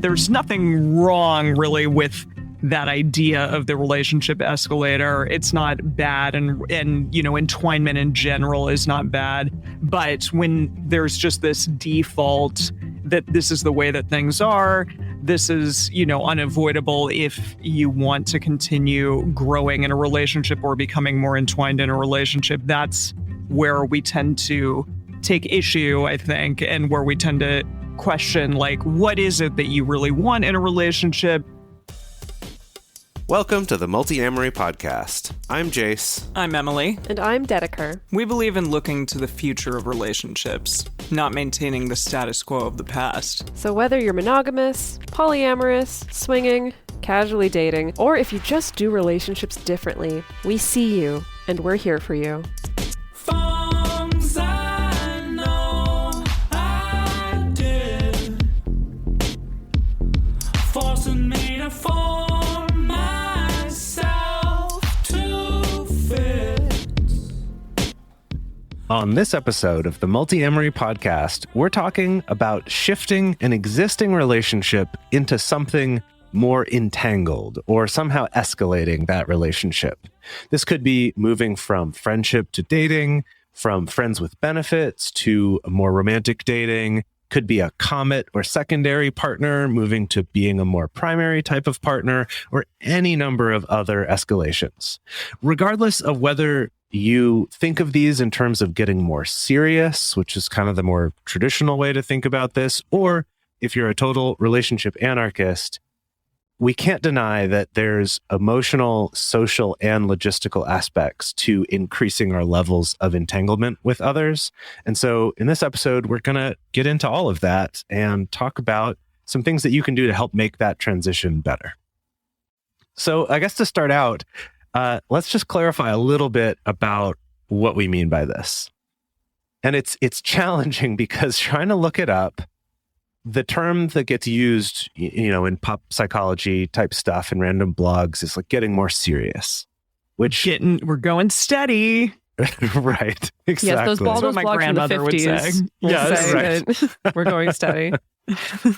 there's nothing wrong really with that idea of the relationship escalator. It's not bad, and entwinement in general is not bad. But when there's just this default that this is the way that things are, this is, unavoidable if you want to continue growing in a relationship or becoming more entwined in a relationship, that's where we tend to take issue, I think, and where we tend to question, what is it that you really want in a relationship? Welcome to the Multiamory podcast. I'm Jase. I'm Emily. And I'm Dedeker. We believe in looking to the future of relationships, not maintaining the status quo of the past. So whether you're monogamous, polyamorous, swinging, casually dating, or if you just do relationships differently, we see you, and we're here for you. On this episode of the Multiamory podcast, we're talking about shifting an existing relationship into something more entangled or somehow escalating that relationship. This could be moving from friendship to dating, from friends with benefits to more romantic dating, could be a comet or secondary partner moving to being a more primary type of partner, or any number of other escalations. Regardless of whether you think of these in terms of getting more serious, which is kind of the more traditional way to think about this, or if you're a total relationship anarchist, we can't deny that there's emotional, social, and logistical aspects to increasing our levels of entanglement with others. And so in this episode, we're going to get into all of that and talk about some things that you can do to help make that transition better. So I guess to start out, let's just clarify a little bit about what we mean by this. And it's challenging because trying to look it up, the term that gets used, in pop psychology type stuff and random blogs is getting more serious, which we're going steady. Right. Exactly. Yes, those Baldwin's blogs from the 50s will say right. that we're going steady.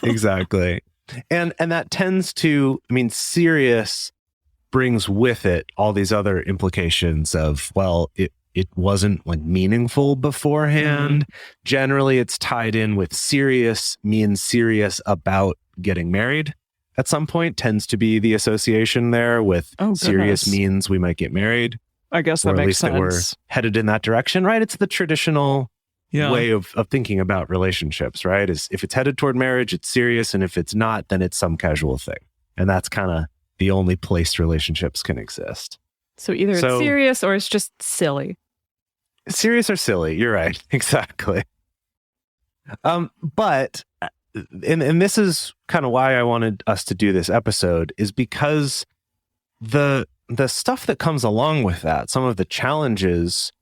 Exactly. And that tends to, serious brings with it all these other implications of, it wasn't meaningful beforehand. Generally, it's tied in with serious means serious about getting married at some point, tends to be the association there with serious means we might get married. I guess that makes sense. Or at least that we're headed in that direction, right? It's the traditional way of thinking about relationships, right? Is if it's headed toward marriage, it's serious. And if it's not, then it's some casual thing. And that's kind of the only place relationships can exist. So either it's serious or it's just silly. Serious or silly, you're right. Exactly. But this is kind of why I wanted us to do this episode, is because the stuff that comes along with that, some of the challenges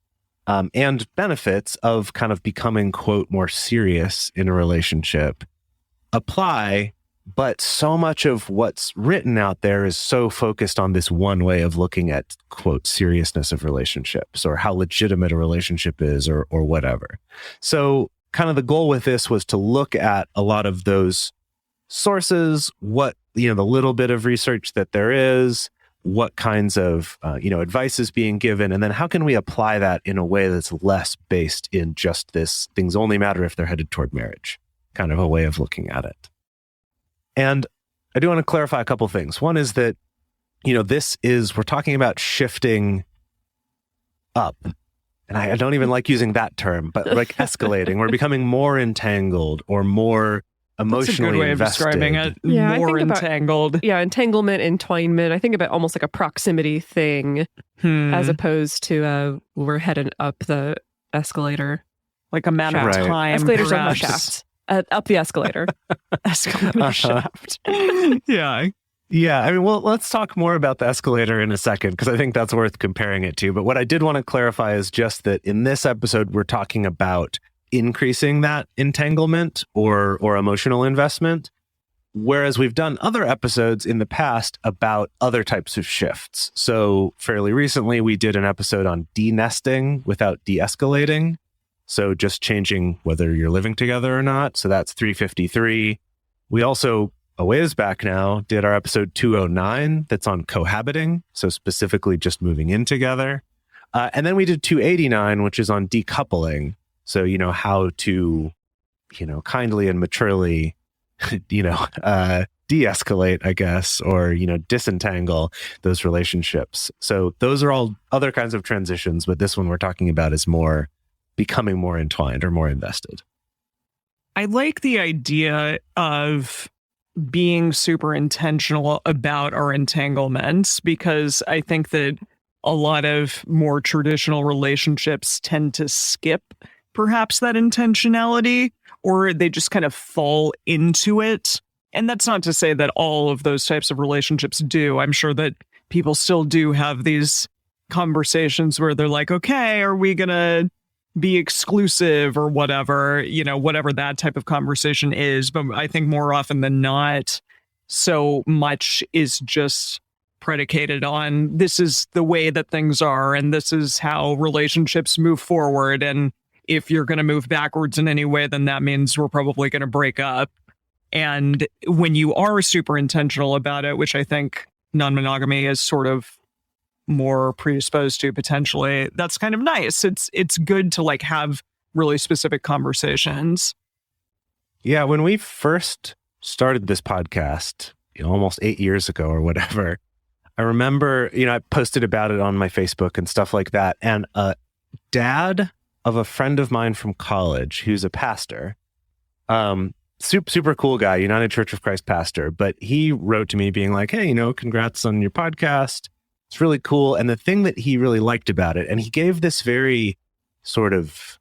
and benefits of kind of becoming, quote, more serious in a relationship apply. But so much of what's written out there is so focused on this one way of looking at, quote, seriousness of relationships or how legitimate a relationship is or whatever. So kind of the goal with this was to look at a lot of those sources, what, the little bit of research that there is, what kinds of, advice is being given, and then how can we apply that in a way that's less based in just this things only matter if they're headed toward marriage kind of a way of looking at it. And I do want to clarify a couple things. One is that, we're talking about shifting up. And I don't even like using that term, but escalating. We're becoming more entangled or more emotionally invested. That's a good way of describing it. Yeah, more entangled. Entanglement, entwinement. I think about almost like a proximity thing as opposed to we're headed up the escalator. Like a matter of time. Escalators are shafts. Up the escalator. Escalator shaft. Yeah. Yeah. Let's talk more about the escalator in a second, because I think that's worth comparing it to. But what I did want to clarify is just that in this episode, we're talking about increasing that entanglement or emotional investment, whereas we've done other episodes in the past about other types of shifts. So fairly recently, we did an episode on de-nesting without de-escalating. So just changing whether you're living together or not. So that's 353. We also a ways back now, did our episode 209 that's on cohabiting. So specifically just moving in together. And then we did 289, which is on decoupling. So, how to, kindly and maturely, de-escalate, I guess, or, disentangle those relationships. So those are all other kinds of transitions, but this one we're talking about is more becoming more entwined or more invested. I like the idea of being super intentional about our entanglements, because I think that a lot of more traditional relationships tend to skip perhaps that intentionality, or they just kind of fall into it. And that's not to say that all of those types of relationships do. I'm sure that people still do have these conversations where they're like, okay, are we going to be exclusive or whatever, whatever that type of conversation is. But I think more often than not, so much is just predicated on this is the way that things are and this is how relationships move forward. And if you're going to move backwards in any way, then that means we're probably going to break up. And when you are super intentional about it, which I think non-monogamy is sort of more predisposed to potentially, that's kind of nice. It's good to have really specific conversations. Yeah, when we first started this podcast, almost 8 years ago or whatever, I remember, I posted about it on my Facebook and stuff like that. And a dad of a friend of mine from college, who's a pastor, super cool guy, United Church of Christ pastor, but he wrote to me being like, hey, congrats on your podcast. It's really cool. And the thing that he really liked about it, and he gave this very sort of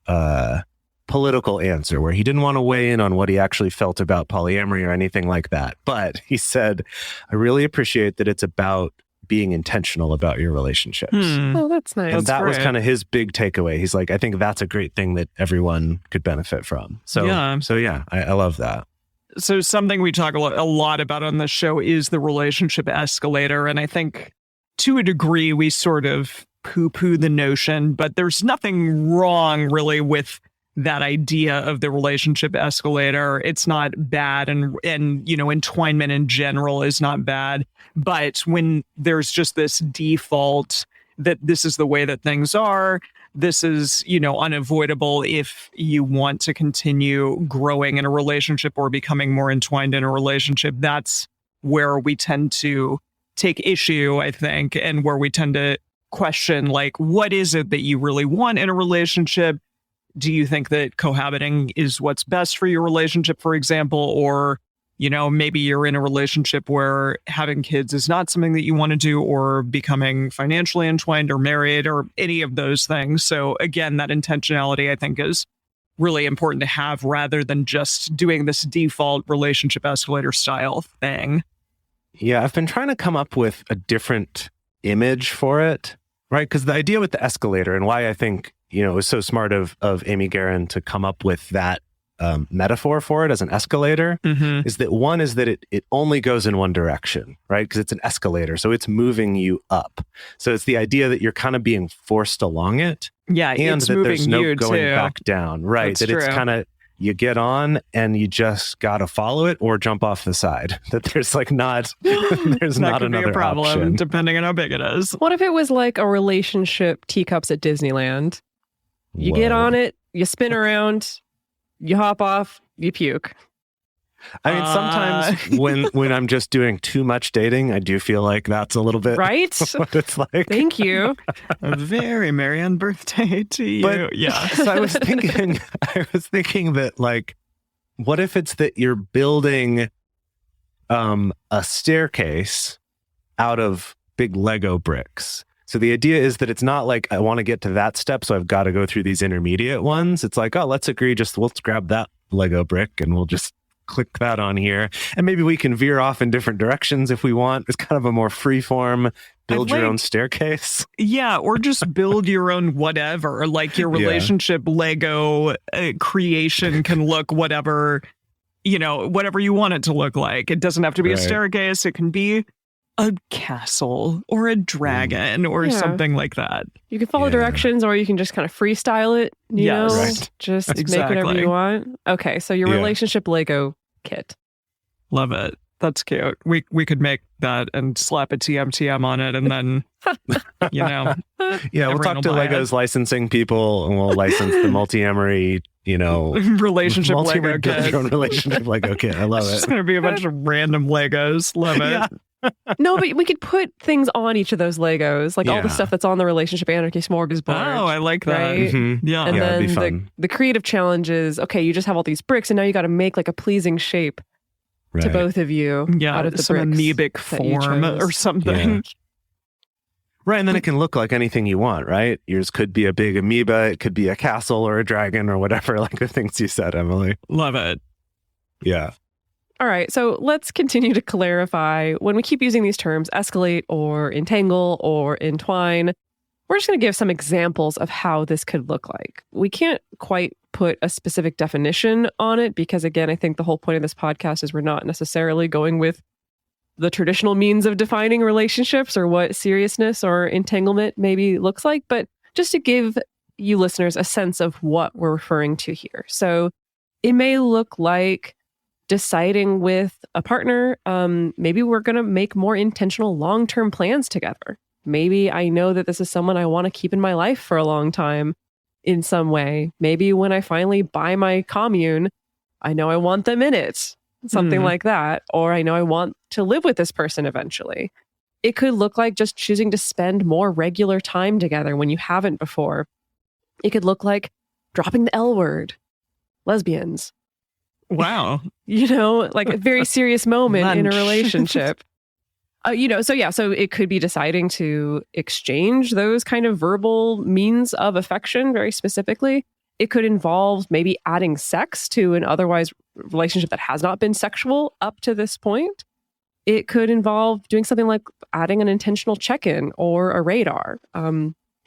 political answer where he didn't want to weigh in on what he actually felt about polyamory or anything like that. But he said, I really appreciate that it's about being intentional about your relationships. Oh, that's nice. And that was great. kind of his big takeaway. He's like, I think that's a great thing that everyone could benefit from. So yeah, I love that. So something we talk a lot about on this show is the relationship escalator. And I think to a degree, we sort of poo-poo the notion, but there's nothing wrong really with that idea of the relationship escalator. It's not bad. And entwinement in general is not bad. But when there's just this default that this is the way that things are, this is, unavoidable if you want to continue growing in a relationship or becoming more entwined in a relationship, that's where we tend to take issue, I think, and where we tend to question, what is it that you really want in a relationship? Do you think that cohabiting is what's best for your relationship, for example? Or, maybe you're in a relationship where having kids is not something that you want to do, or becoming financially entwined or married or any of those things. So again, that intentionality, I think, is really important to have rather than just doing this default relationship escalator style thing. Yeah, I've been trying to come up with a different image for it, right? Because the idea with the escalator and why I think, it was so smart of Amy Guerin to come up with that metaphor for it as an escalator is that it only goes in one direction, right? Because it's an escalator. So it's moving you up. So it's the idea that you're kind of being forced along it. Yeah, and it's that there's moving no you going too. back down, right? That's that it's true. kind of, you get on and you just got to follow it or jump off the side. That there's not, there's That not could be another a problem, option. depending on how big it is. What if it was like a relationship teacups at Disneyland? You get on it, you spin around, you hop off, you puke. I mean, sometimes when I'm just doing too much dating, I do feel like that's a little bit Right? what it's like. Thank you. A very merry on birthday to you. But yeah. So I was thinking that what if it's that you're building a staircase out of big Lego bricks? So the idea is that it's not like I want to get to that step, so I've got to go through these intermediate ones. It's like, oh, let's agree, let's grab that Lego brick and we'll just click that on here. And maybe we can veer off in different directions if we want. It's kind of a more free-form, build your own staircase. Yeah, or just build your own whatever. Like your relationship Lego creation can look whatever you want it to look like. It doesn't have to be a staircase. It can be a castle or a dragon or something like that. You can follow directions or you can just kind of freestyle it, you know? Right. Just make whatever you want. Okay, so your relationship Lego kit. Love it. That's cute. We could make that and slap a TM on it, and then Yeah, we'll everyone talk will to buy it. Lego's licensing people, and we'll license the Multiamory, Relationship Lego Multiamory build kit. your own relationship Lego kit. I love It's just it. going to be a bunch of random Legos. Love it. Yeah. No, but we could put things on each of those Legos, like all the Yeah. stuff that's on the Relationship Anarchy Smorgasbord. Oh, I like that. Right? Mhm. Yeah. And Yeah, it'd be then fun. the creative challenge is, okay, you just have all these bricks, and now you got to make like a pleasing shape to Right. both of you Yeah, out of the some bricks amoebic that you form chose. or something. Yeah. Right, and then it can look like anything you want, right? Yours could be a big amoeba, it could be a castle or a dragon or whatever, like the things you said, Emily. Love it. Yeah. All right, so let's continue to clarify when we keep using these terms, escalate or entangle or entwine. We're just going to give some examples of how this could look like. We can't quite put a specific definition on it because, again, I think the whole point of this podcast is we're not necessarily going with the traditional means of defining relationships or what seriousness or entanglement maybe looks like, but just to give you listeners a sense of what we're referring to here. So it may look like deciding with a partner, maybe we're going to make more intentional long-term plans together. Maybe I know that this is someone I want to keep in my life for a long time in some way. Maybe when I finally buy my commune, I know I want them in it, something Mhm. like that. Or I know I want to live with this person eventually. It could look like just choosing to spend more regular time together when you haven't before. It could look like dropping the L word, lesbians, Wow. like a very serious moment in a Lunch. relationship. So it could be deciding to exchange those kind of verbal means of affection very specifically. It could involve maybe adding sex to an otherwise relationship that has not been sexual up to this point. It could involve doing something like adding an intentional check-in or a radar.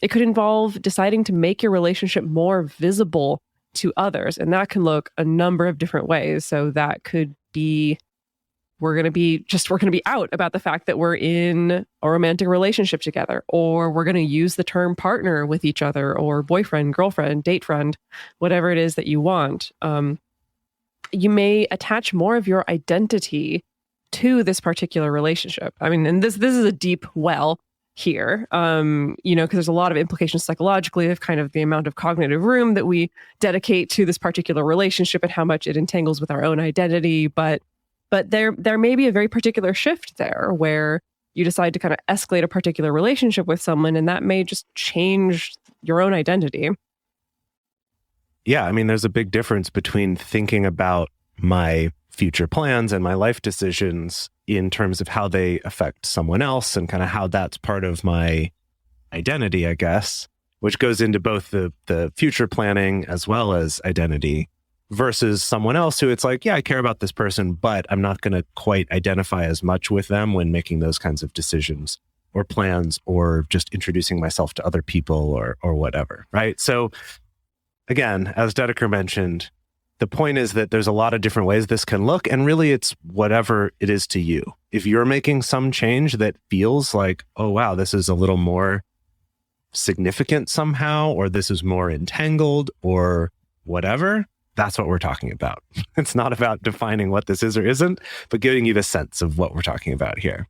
It could involve deciding to make your relationship more visible to others. And that can look a number of different ways. So that could be we're going to be out about the fact that we're in a romantic relationship together, or we're going to use the term partner with each other, or boyfriend, girlfriend, date friend, whatever it is that you want. You may attach more of your identity to this particular relationship. I mean, and this is a deep well here, because there's a lot of implications psychologically of kind of the amount of cognitive room that we dedicate to this particular relationship and how much it entangles with our own identity. But there may be a very particular shift there where you decide to kind of escalate a particular relationship with someone, and that may just change your own identity. Yeah, I mean, there's a big difference between thinking about my future plans and my life decisions in terms of how they affect someone else and kind of how that's part of my identity, I guess, which goes into both the future planning as well as identity, versus someone else who it's like, yeah, I care about this person, but I'm not going to quite identify as much with them when making those kinds of decisions or plans or just introducing myself to other people or whatever, right? So again, as Dedeker mentioned, the point is that there's a lot of different ways this can look, and really it's whatever it is to you. If you're making some change that feels like, oh, wow, this is a little more significant somehow, or this is more entangled or whatever, that's what we're talking about. It's not about defining what this is or isn't, but giving you the sense of what we're talking about here.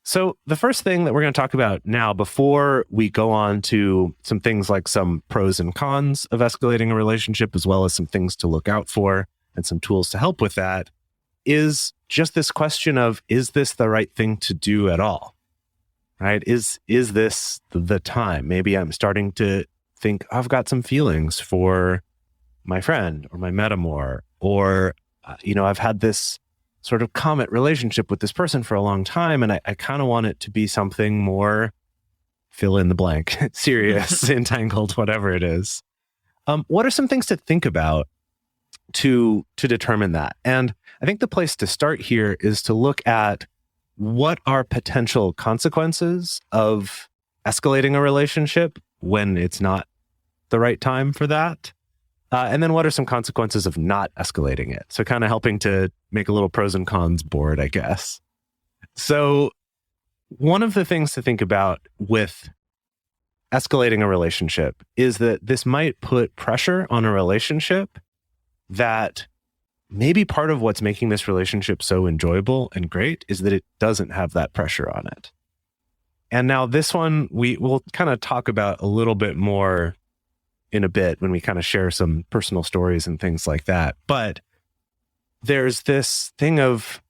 So the first thing that we're going to talk about now, before we go on to some things like some pros and cons of escalating a relationship, as well as some things to look out for and some tools to help with that, is just this question of, is this the right thing to do at all? Right? Is this the time? Maybe I'm starting to think I've got some feelings for my friend or my metamor, or, I've had this sort of comet relationship with this person for a long time, and I kind of want it to be something more fill in the blank, serious, entangled, whatever it is. What are some things to think about to determine that? And I think the place to start here is to look at what are potential consequences of escalating a relationship when it's not the right time for that. And then what are some consequences of not escalating it? So kind of helping to make a little pros and cons board, I guess. So one of the things to think about with escalating a relationship is that this might put pressure on a relationship that maybe part of what's making this relationship so enjoyable and great is that it doesn't have that pressure on it. And now this one, we'll kind of talk about a little bit more in a bit when we kind of share some personal stories and things like that. But there's this thing of,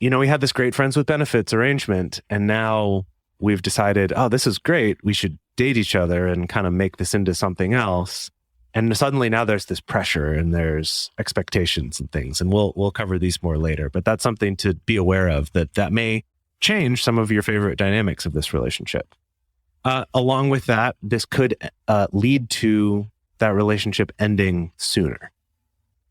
we had this great friends with benefits arrangement, and now we've decided, oh, this is great. We should date each other and kind of make this into something else. And suddenly now there's this pressure and there's expectations and things. And we'll cover these more later. But that's something to be aware of, that may change some of your favorite dynamics of this relationship. Along with that, this could lead to that relationship ending sooner.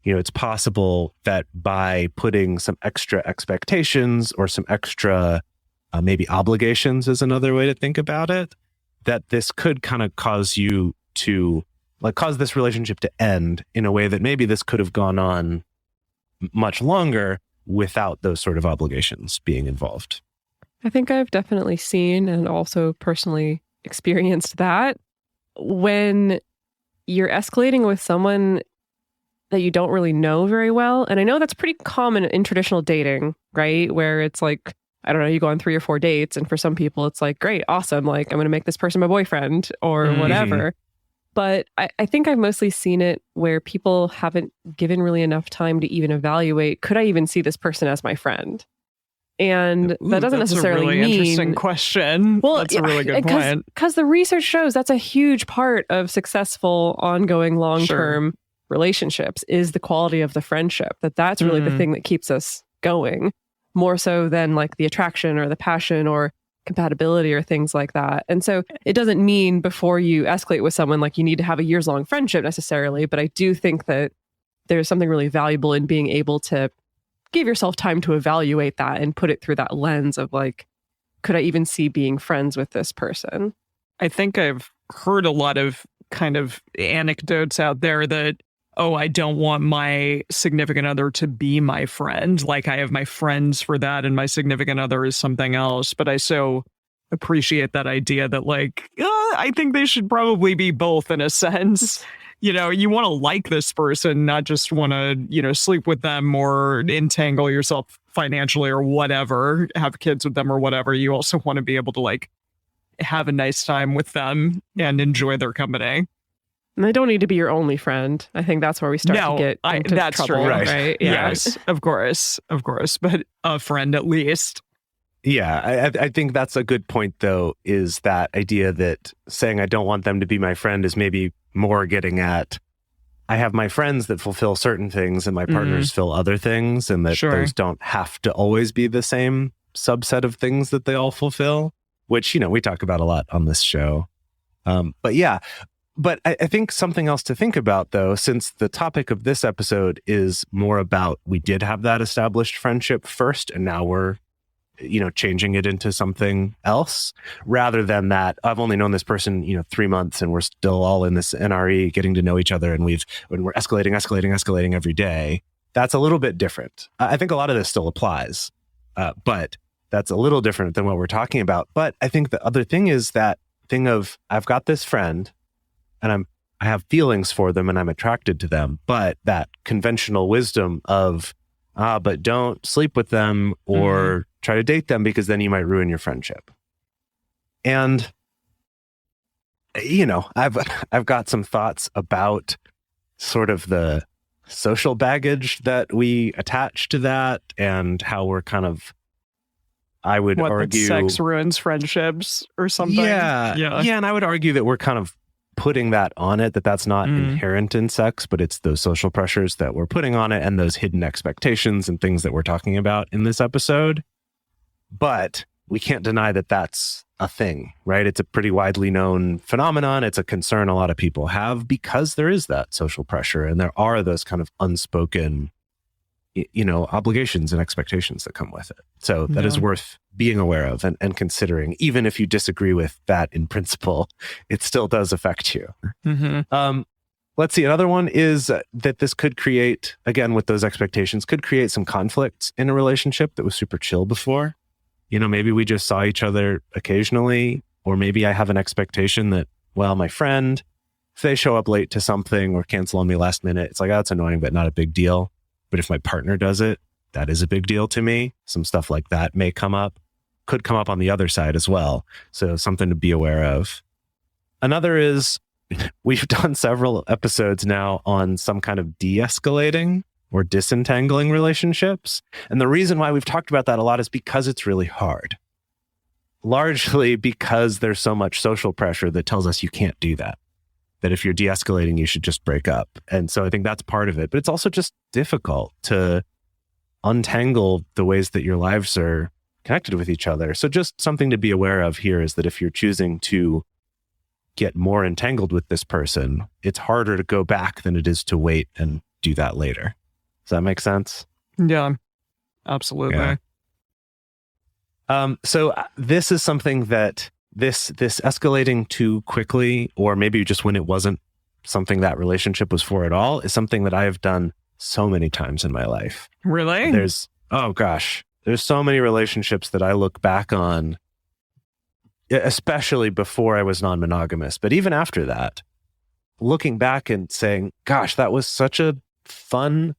It's possible that by putting some extra expectations or some extra maybe obligations is another way to think about it, that this could kind of cause you to cause this relationship to end in a way that maybe this could have gone on much longer without those sort of obligations being involved. I think I've definitely seen and also personally experienced that when you're escalating with someone that you don't really know very well. And I know that's pretty common in traditional dating, right? Where it's like, I don't know, you go on 3 or 4 dates, and for some people it's like, great, awesome, like I'm going to make this person my boyfriend or whatever. But I think I've mostly seen it where people haven't given really enough time to even evaluate, could I even see this person as my friend? And that doesn't necessarily mean... That's a really interesting question. Well, that's a really good point. Because the research shows that's a huge part of successful, ongoing, long-term relationships is the quality of the friendship. That's really the thing that keeps us going, more so than like the attraction or the passion or compatibility or things like that. And so it doesn't mean before you escalate with someone like you need to have a years-long friendship necessarily, but I do think that there's something really valuable in being able to give yourself time to evaluate that and put it through that lens of like, could I even see being friends with this person? I think I've heard a lot of kind of anecdotes out there that, oh, I don't want my significant other to be my friend. Like I have my friends for that and my significant other is something else. But I so appreciate that idea that like, I think they should probably be both in a sense. You want to like this person, not just want to, sleep with them or entangle yourself financially or whatever, have kids with them or whatever. You also want to be able to like have a nice time with them and enjoy their company. And they don't need to be your only friend. I think that's where we start to get into that's trouble, true. Right? Yeah. Yes, of course, but a friend at least. Yeah, I think that's a good point, though, is that idea that saying I don't want them to be my friend is maybe more getting at, I have my friends that fulfill certain things and my partners fill other things, and that those don't have to always be the same subset of things that they all fulfill, which, we talk about a lot on this show. But I think something else to think about, though, since the topic of this episode is more about we did have that established friendship first, and now we're, changing it into something else, rather than that I've only known this person, 3 months and we're still all in this NRE getting to know each other and when we're escalating every day. That's a little bit different. I think a lot of this still applies, but that's a little different than what we're talking about. But I think the other thing is that thing of I've got this friend and I have feelings for them and I'm attracted to them, but that conventional wisdom of, but don't sleep with them or try to date them because then you might ruin your friendship. And, I've got some thoughts about sort of the social baggage that we attach to that and how we're kind of, I would argue, sex ruins friendships or something. Yeah. And I would argue that we're kind of putting that on it, that's not inherent in sex, but it's those social pressures that we're putting on it and those hidden expectations and things that we're talking about in this episode. But we can't deny that that's a thing, right? It's a pretty widely known phenomenon. It's a concern a lot of people have because there is that social pressure and there are those kind of unspoken, obligations and expectations that come with it. So that is worth being aware of and considering. Even if you disagree with that in principle, it still does affect you. Let's see. Another one is that this could create, again, with those expectations, could create some conflicts in a relationship that was super chill before. Maybe we just saw each other occasionally, or maybe I have an expectation that, well, my friend, if they show up late to something or cancel on me last minute, it's like, oh, that's annoying, but not a big deal. But if my partner does it, that is a big deal to me. Some stuff like that could come up on the other side as well. So something to be aware of. Another is we've done several episodes now on some kind of de-escalating or disentangling relationships. And the reason why we've talked about that a lot is because it's really hard. Largely because there's so much social pressure that tells us you can't do that. That if you're de-escalating, you should just break up. And so I think that's part of it. But it's also just difficult to untangle the ways that your lives are connected with each other. So just something to be aware of here is that if you're choosing to get more entangled with this person, it's harder to go back than it is to wait and do that later. Does that make sense? Yeah, absolutely. Yeah. So this is something that this escalating too quickly, or maybe just when it wasn't something that relationship was for at all, is something that I have done so many times in my life. Really? There's so many relationships that I look back on, especially before I was non-monogamous, but even after that, looking back and saying, gosh, that was such a fun,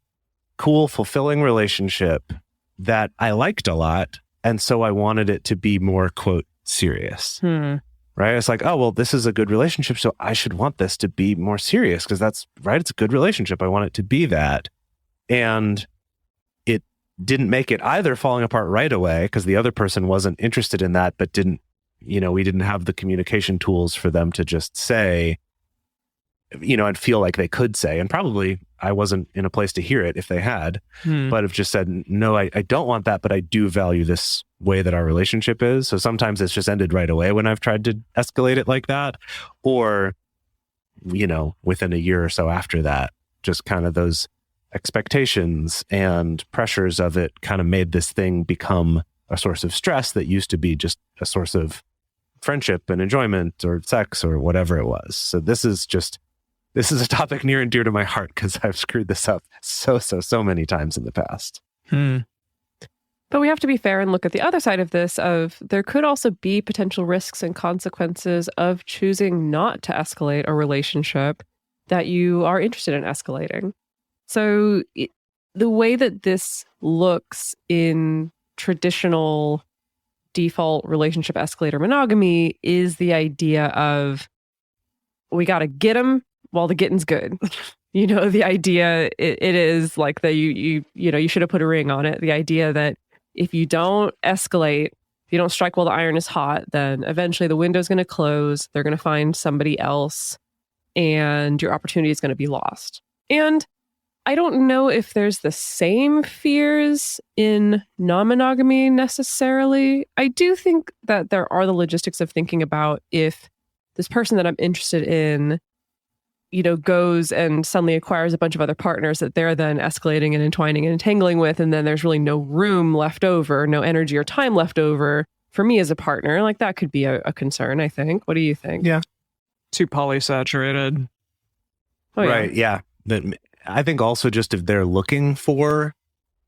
cool, fulfilling relationship that I liked a lot. And so I wanted it to be more, quote, serious. Right? It's like, oh, well, this is a good relationship, so I should want this to be more serious because that's right. It's a good relationship. I want it to be that. And it didn't make it either falling apart right away because the other person wasn't interested in that, but we didn't have the communication tools for them to just say, and feel like they could say, and probably I wasn't in a place to hear it if they had, but have just said, no, I don't want that, but I do value this way that our relationship is. So sometimes it's just ended right away when I've tried to escalate it like that, or, within a year or so after that, just kind of those expectations and pressures of it kind of made this thing become a source of stress that used to be just a source of friendship and enjoyment or sex or whatever it was. So this is a topic near and dear to my heart because I've screwed this up so many times in the past. But we have to be fair and look at the other side of this, of there could also be potential risks and consequences of choosing not to escalate a relationship that you are interested in escalating. So the way that this looks in traditional default relationship escalator monogamy is the idea of we got to get them while the getting's good. The idea it is like that you should have put a ring on it. The idea that if you don't escalate, if you don't strike while the iron is hot, then eventually the window's going to close. They're going to find somebody else and your opportunity is going to be lost. And I don't know if there's the same fears in non-monogamy necessarily. I do think that there are the logistics of thinking about if this person that I'm interested in, goes and suddenly acquires a bunch of other partners that they're then escalating and entwining and entangling with, and then there's really no room left over, no energy or time left over for me as a partner. Like that could be a concern, I think. What do you think? Yeah. Too polysaturated. Oh, yeah. Right. Yeah. I think also just if they're looking for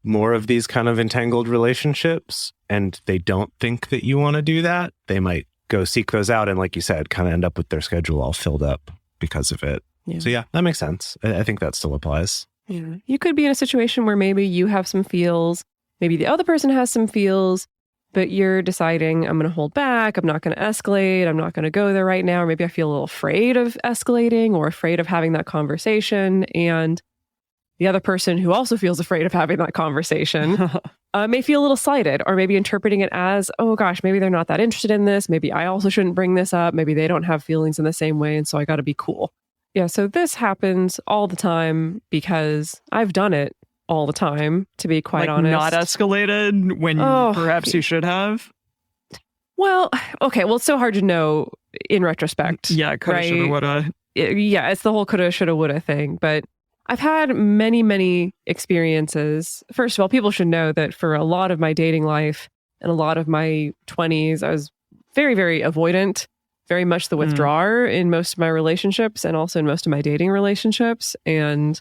more of these kind of entangled relationships and they don't think that you want to do that, they might go seek those out and, like you said, kind of end up with their schedule all filled up because of it. Yeah. So yeah, that makes sense. I think that still applies. Yeah. You could be in a situation where maybe you have some feels, maybe the other person has some feels, but you're deciding, I'm going to hold back. I'm not going to escalate. I'm not going to go there right now. Or maybe I feel a little afraid of escalating or afraid of having that conversation. And the other person who also feels afraid of having that conversation may feel a little slighted, or maybe interpreting it as, oh gosh, maybe they're not that interested in this. Maybe I also shouldn't bring this up. Maybe they don't have feelings in the same way. And so I got to be cool. Yeah. So this happens all the time because I've done it all the time, to be quite honest. Not escalated when perhaps you should have? Well, okay. Well, it's so hard to know in retrospect. Yeah. Coulda, shoulda, woulda. Yeah. It's the whole coulda, shoulda, woulda thing. But I've had many experiences. First of all, people should know that for a lot of my dating life and a lot of my 20s, I was very, very avoidant, very much the withdrawer in most of my relationships and also in most of my dating relationships. And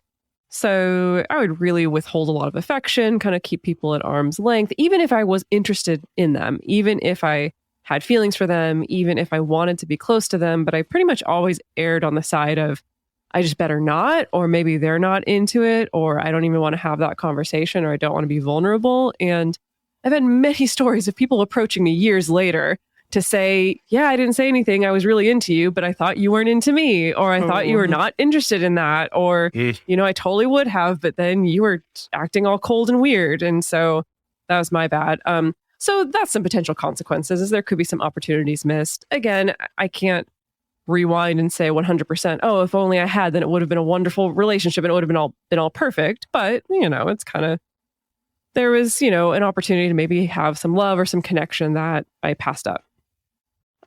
so I would really withhold a lot of affection, kind of keep people at arm's length, even if I was interested in them, even if I had feelings for them, even if I wanted to be close to them. But I pretty much always erred on the side of, I just better not, or maybe they're not into it, or I don't even want to have that conversation, or I don't want to be vulnerable. And I've had many stories of people approaching me years later to say, yeah, I didn't say anything. I was really into you, but I thought you weren't into me, or I thought you were not interested in that, or, I totally would have, but then you were acting all cold and weird. And so that was my bad. So that's some potential consequences, is there could be some opportunities missed. Again, I can't rewind and say 100%, oh, if only I had, then it would have been a wonderful relationship and it would have been all perfect. But, it's kind of, there was, an opportunity to maybe have some love or some connection that I passed up.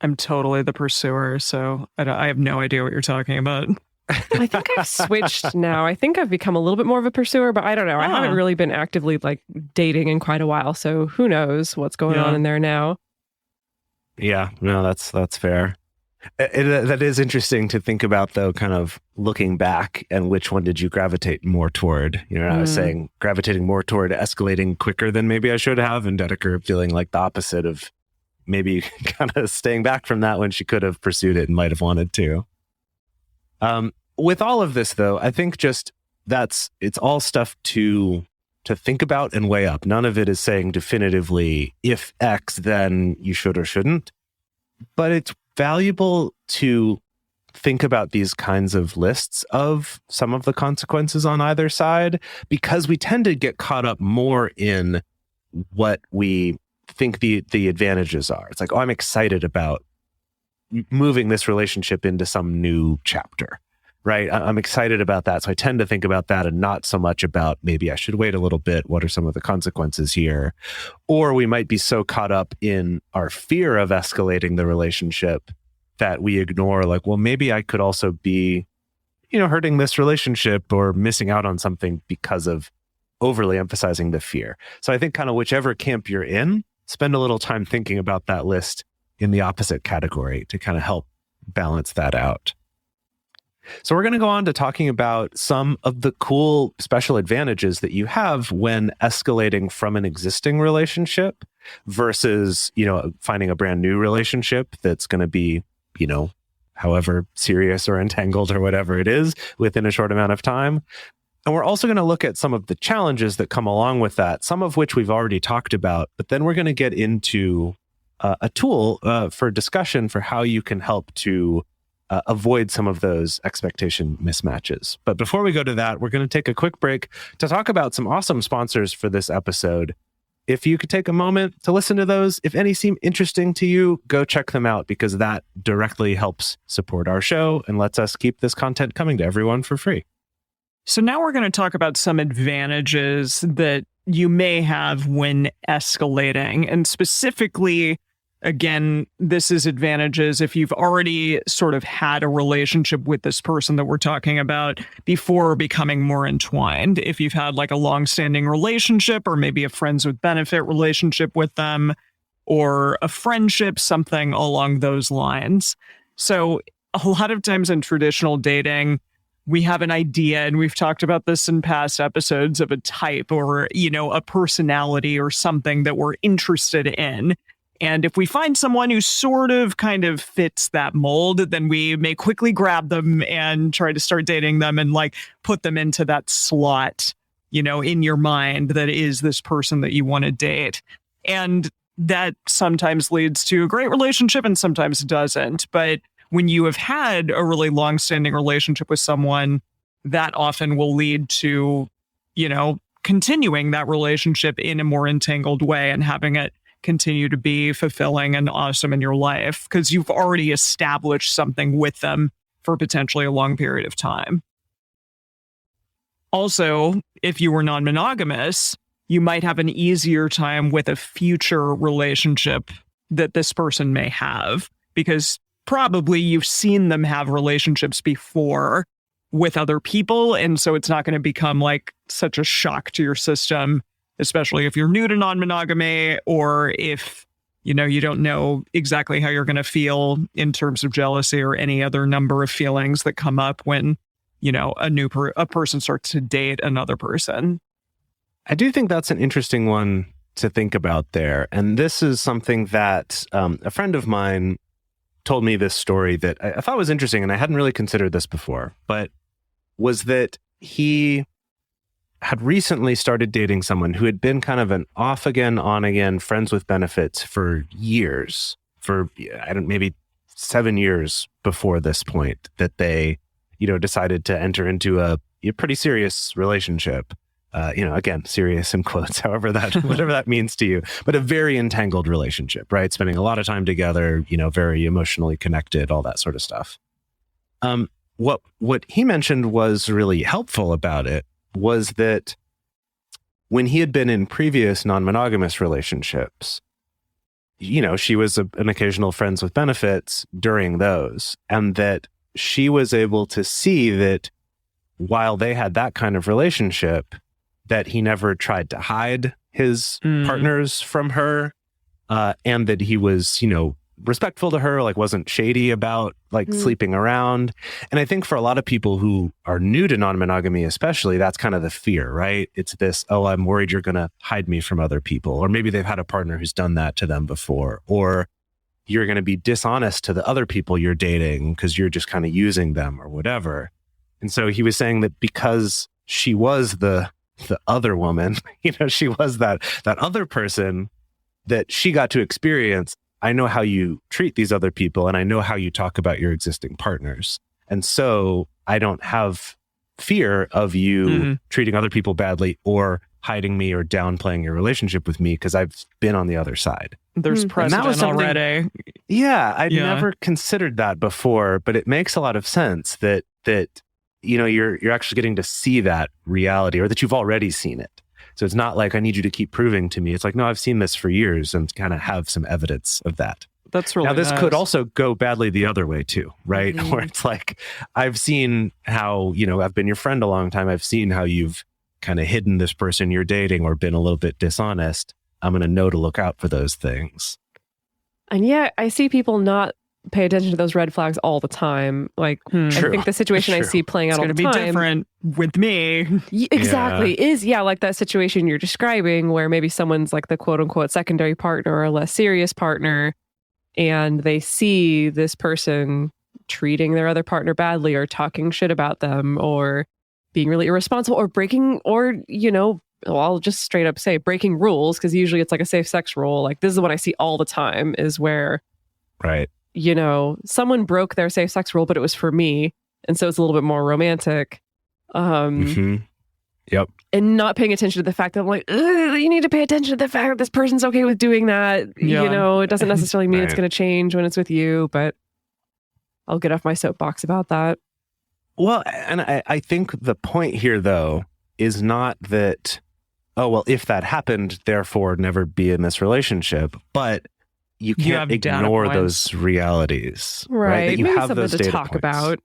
I'm totally the pursuer, so I have no idea what you're talking about. I think I've switched now. I think I've become a little bit more of a pursuer, but I don't know. I haven't really been actively dating in quite a while, so who knows what's going on in there now. Yeah, no, that's fair. That is interesting to think about, though, kind of looking back and which one did you gravitate more toward? I was saying gravitating more toward escalating quicker than maybe I should have, and Dedeker feeling like the opposite of maybe kind of staying back from that when she could have pursued it and might have wanted to. With all of this, though, I think just it's all stuff to think about and weigh up. None of it is saying definitively, if X, then you should or shouldn't. But it's valuable to think about these kinds of lists of some of the consequences on either side, because we tend to get caught up more in what we think the advantages are. It's like, oh, I'm excited about moving this relationship into some new chapter, right? I'm excited about that. So I tend to think about that and not so much about maybe I should wait a little bit. What are some of the consequences here? Or we might be so caught up in our fear of escalating the relationship that we ignore, like, well, maybe I could also be, hurting this relationship or missing out on something because of overly emphasizing the fear. So I think kind of whichever camp you're in, spend a little time thinking about that list in the opposite category to kind of help balance that out. So we're going to go on to talking about some of the cool special advantages that you have when escalating from an existing relationship versus, finding a brand new relationship that's going to be, however serious or entangled or whatever it is within a short amount of time. And we're also going to look at some of the challenges that come along with that, some of which we've already talked about, but then we're going to get into a tool for discussion for how you can help to avoid some of those expectation mismatches. But before we go to that, we're going to take a quick break to talk about some awesome sponsors for this episode. If you could take a moment to listen to those, if any seem interesting to you, go check them out, because that directly helps support our show and lets us keep this content coming to everyone for free. So now we're going to talk about some advantages that you may have when escalating. And specifically, again, this is advantages if you've already sort of had a relationship with this person that we're talking about before becoming more entwined. If you've had a long-standing relationship, or maybe a friends with benefit relationship with them, or a friendship, something along those lines. So a lot of times in traditional dating, we have an idea, and we've talked about this in past episodes, of a type or, a personality or something that we're interested in. And if we find someone who sort of kind of fits that mold, then we may quickly grab them and try to start dating them and put them into that slot, in your mind that is this person that you want to date. And that sometimes leads to a great relationship and sometimes doesn't. But when you have had a really long-standing relationship with someone, that often will lead to, continuing that relationship in a more entangled way and having it continue to be fulfilling and awesome in your life, because you've already established something with them for potentially a long period of time. Also, if you were non-monogamous, you might have an easier time with a future relationship that this person may have, because probably you've seen them have relationships before with other people. And so it's not going to become such a shock to your system, especially if you're new to non-monogamy, or if, you don't know exactly how you're going to feel in terms of jealousy or any other number of feelings that come up when, a person starts to date another person. I do think that's an interesting one to think about there. And this is something that a friend of mine told me this story that I thought was interesting, and I hadn't really considered this before. But was that he had recently started dating someone who had been kind of an off again, on again, friends with benefits for years, for maybe 7 years before this point, that they, decided to enter into a pretty serious relationship. Again, serious in quotes, whatever that means to you, but a very entangled relationship, right? Spending a lot of time together, very emotionally connected, all that sort of stuff. What he mentioned was really helpful about it was that when he had been in previous non-monogamous relationships, she was an occasional friends with benefits during those, and that she was able to see that while they had that kind of relationship, that he never tried to hide his partners from her, and that he was, respectful to her, like wasn't shady about sleeping around. And I think for a lot of people who are new to non-monogamy, especially, that's kind of the fear, right? It's this, oh, I'm worried you're going to hide me from other people. Or maybe they've had a partner who's done that to them before. Or you're going to be dishonest to the other people you're dating because you're just kind of using them or whatever. And so he was saying that because she was the other woman, she was that other person that she got to experience. I know how you treat these other people, and I know how you talk about your existing partners. And so I don't have fear of you treating other people badly or hiding me or downplaying your relationship with me because I've been on the other side. There's precedent already. Yeah, I'd never considered that before, but it makes a lot of sense that you're actually getting to see that reality, or that you've already seen it. So it's not like I need you to keep proving to me. It's like, no, I've seen this for years and kind of have some evidence of that. That's really Now, this nice. could also go badly the other way too, right? Where it's like, I've seen how, I've been your friend a long time. I've seen how you've kind of hidden this person you're dating or been a little bit dishonest. I'm going to know to look out for those things. And yeah, I see people not pay attention to those red flags all the time. I think the situation I see playing out all the time. It's going to be different with me. Exactly. Is like that situation you're describing where maybe someone's like the quote unquote secondary partner or a less serious partner, and they see this person treating their other partner badly or talking shit about them or being really irresponsible or breaking, or, I'll just straight up say breaking rules, because usually it's like a safe sex rule. Like, this is what I see all the time, is where, right, someone broke their safe sex rule, but it was for me. And so it's a little bit more romantic. Yep. And not paying attention to the fact that I'm like, you need to pay attention to the fact that this person's okay with doing that. Yeah. It doesn't necessarily mean it's Right. going to change when it's with you, but I'll get off my soapbox about that. Well, and I think the point here, though, is not that, oh, well, if that happened, therefore never be in this relationship, but you can't have data ignore points. those realities. Right. That you Maybe have something those to data talk points. about.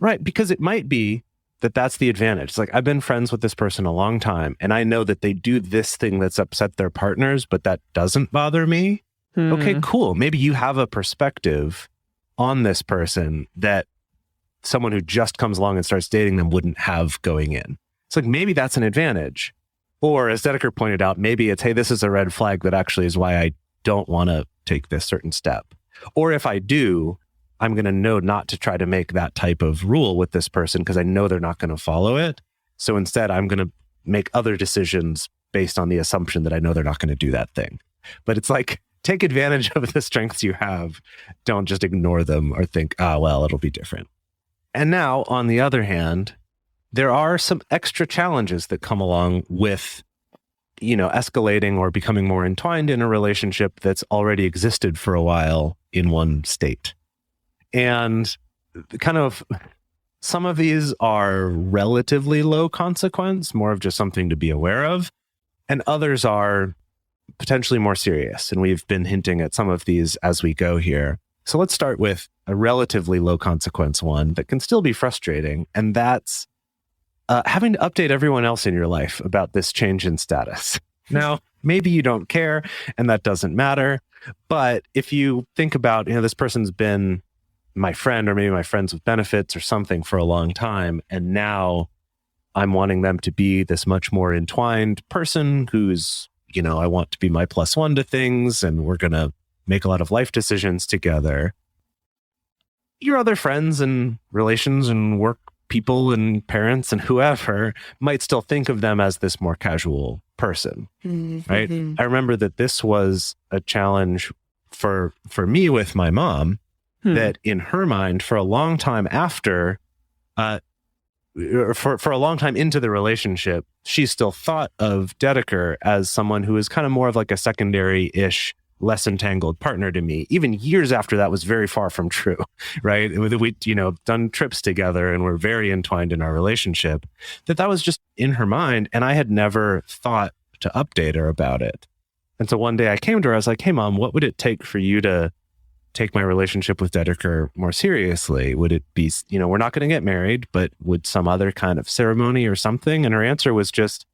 Right, because it might be that that's the advantage. It's like, I've been friends with this person a long time, and I know that they do this thing that's upset their partners, but that doesn't bother me. Okay, cool. Maybe you have a perspective on this person that someone who just comes along and starts dating them wouldn't have going in. It's like, maybe that's an advantage. Or as Dedeker pointed out, maybe it's, hey, this is a red flag that actually is why I don't want to take this certain step. Or if I do, I'm going to know not to try to make that type of rule with this person because I know they're not going to follow it. So instead, I'm going to make other decisions based on the assumption that I know they're not going to do that thing. But it's like, take advantage of the strengths you have. Don't just ignore them or think, well, it'll be different. And now, on the other hand, there are some extra challenges that come along with, escalating or becoming more entwined in a relationship that's already existed for a while in one state. And kind of some of these are relatively low consequence, more of just something to be aware of, and others are potentially more serious. And we've been hinting at some of these as we go here. So let's start with a relatively low consequence one that can still be frustrating. And that's having to update everyone else in your life about this change in status. Now, maybe you don't care and that doesn't matter. But if you think about, this person's been my friend or maybe my friends with benefits or something for a long time, and now I'm wanting them to be this much more entwined person who's, I want to be my plus one to things, and we're going to make a lot of life decisions together. Your other friends and relations and work people and parents and whoever might still think of them as this more casual person, right? I remember that this was a challenge for me with my mom, that in her mind, for a long time after, for a long time into the relationship, she still thought of Dedeker as someone who is kind of more of like a secondary-ish, less entangled partner to me. Even years after that was very far from true, right? We, done trips together and we're very entwined in our relationship. That was just in her mind, and I had never thought to update her about it. And so one day I came to her, I was like, hey, Mom, what would it take for you to take my relationship with Dedeker more seriously? Would it be, we're not going to get married, but would some other kind of ceremony or something? And her answer was just,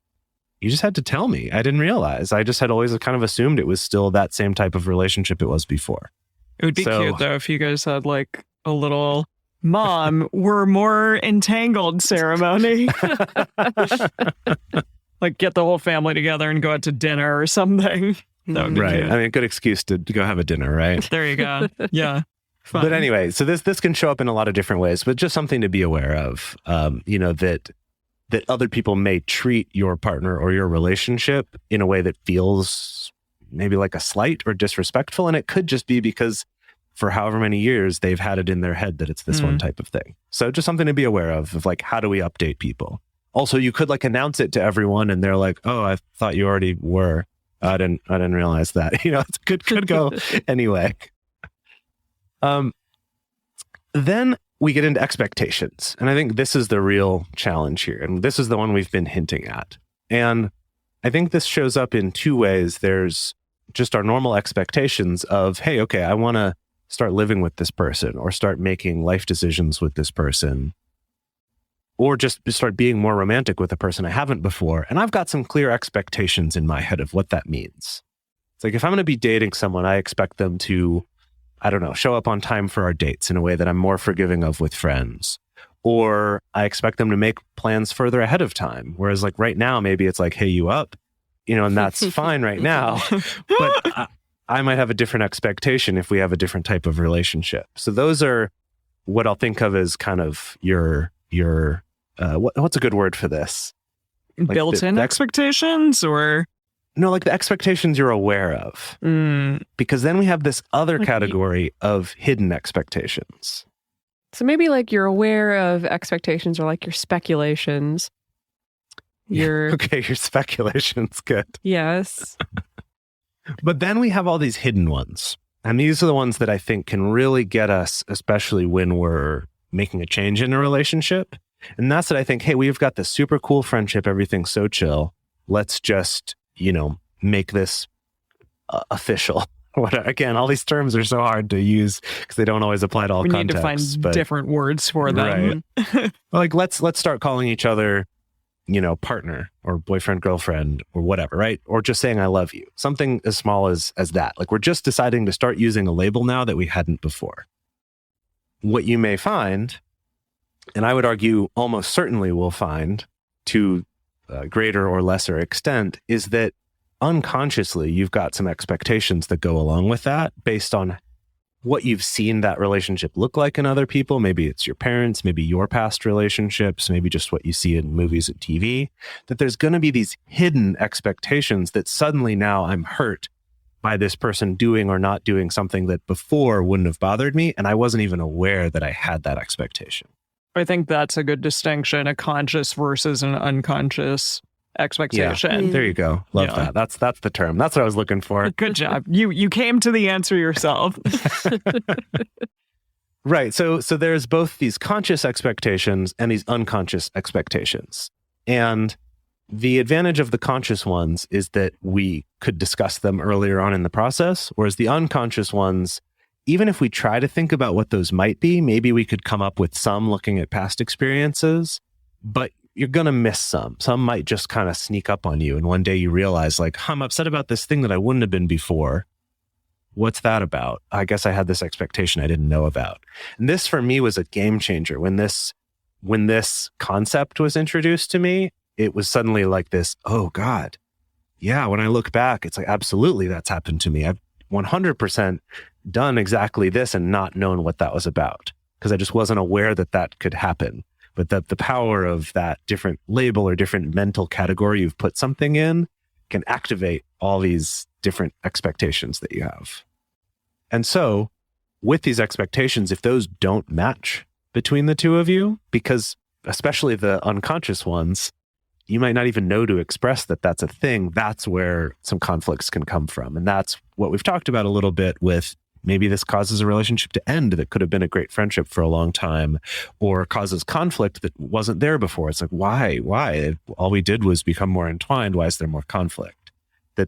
you just had to tell me. I didn't realize. I just had always kind of assumed it was still that same type of relationship it was before. It would be cute, though, if you guys had like a little Mom, we're more entangled ceremony. Like get the whole family together and go out to dinner or something. That would be right. cute. I mean, a good excuse to go have a dinner, right? There you go. Yeah. Fun. But anyway, so this can show up in a lot of different ways, but just something to be aware of, that other people may treat your partner or your relationship in a way that feels maybe like a slight or disrespectful. And it could just be because for however many years they've had it in their head that it's this one type of thing. So just something to be aware of like, how do we update people? Also, you could like announce it to everyone and they're like, oh, I thought you already were. I didn't realize that. It's could go anyway. Then we get into expectations. And I think this is the real challenge here. And this is the one we've been hinting at. And I think this shows up in two ways. There's just our normal expectations of, hey, okay, I want to start living with this person or start making life decisions with this person, or just start being more romantic with a person I haven't before. And I've got some clear expectations in my head of what that means. It's like, if I'm going to be dating someone, I expect them to, I don't know, show up on time for our dates in a way that I'm more forgiving of with friends. Or I expect them to make plans further ahead of time. Whereas like right now, maybe it's like, hey, you up? And that's fine right now. But I might have a different expectation if we have a different type of relationship. So those are what I'll think of as kind of your what's a good word for this? Like built-in expectations, or? No, like the expectations you're aware of. Because then we have this other category of hidden expectations. So maybe like you're aware of expectations or like your speculations. Your speculations, good. Yes. But then we have all these hidden ones. And these are the ones that I think can really get us, especially when we're making a change in a relationship. And that's what I think, hey, we've got this super cool friendship. Everything's so chill. Let's just, make this official. Again, all these terms are so hard to use because they don't always apply to all contexts. We need to find different words for them. Right. Like, let's start calling each other, partner or boyfriend, girlfriend, or whatever, right? Or just saying I love you. Something as small as that. Like, we're just deciding to start using a label now that we hadn't before. What you may find, and I would argue almost certainly will find to a greater or lesser extent, is that unconsciously you've got some expectations that go along with that based on what you've seen that relationship look like in other people. Maybe it's your parents, maybe your past relationships, maybe just what you see in movies and TV, that there's going to be these hidden expectations that suddenly now I'm hurt by this person doing or not doing something that before wouldn't have bothered me. And I wasn't even aware that I had that expectation. I think that's a good distinction, a conscious versus an unconscious expectation. Yeah, there you go. Love that. That's the term. That's what I was looking for. Good job. You came to the answer yourself. Right. So there's both these conscious expectations and these unconscious expectations. And the advantage of the conscious ones is that we could discuss them earlier on in the process, whereas the unconscious ones, even if we try to think about what those might be, maybe we could come up with some looking at past experiences, but you're going to miss some. Some might just kind of sneak up on you. And one day you realize, like, I'm upset about this thing that I wouldn't have been before. What's that about? I guess I had this expectation I didn't know about. And this for me was a game changer. When this concept was introduced to me, it was suddenly like this, oh God. Yeah, when I look back, it's like, absolutely, that's happened to me. I've 100% done exactly this and not known what that was about because I just wasn't aware that could happen. but that the power of that different label or different mental category you've put something in can activate all these different expectations that you have. And so with these expectations, if those don't match between the two of you, because especially the unconscious ones, you might not even know to express that that's a thing. That's where some conflicts can come from. And that's what we've talked about a little bit with maybe this causes a relationship to end that could have been a great friendship for a long time, or causes conflict that wasn't there before. It's like, why? All we did was become more entwined. Why is there more conflict?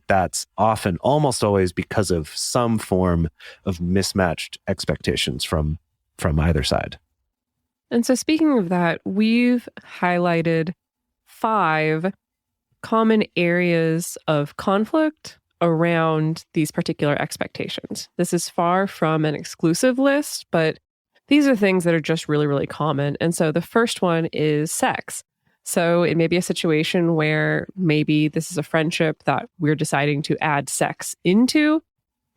That's often, almost always, because of some form of mismatched expectations from either side. And so speaking of that, we've highlighted 5 common areas of conflict around these particular expectations. This is far from an exclusive list, but these are things that are just really, really common. And so the first one is sex. So it may be a situation where maybe this is a friendship that we're deciding to add sex into.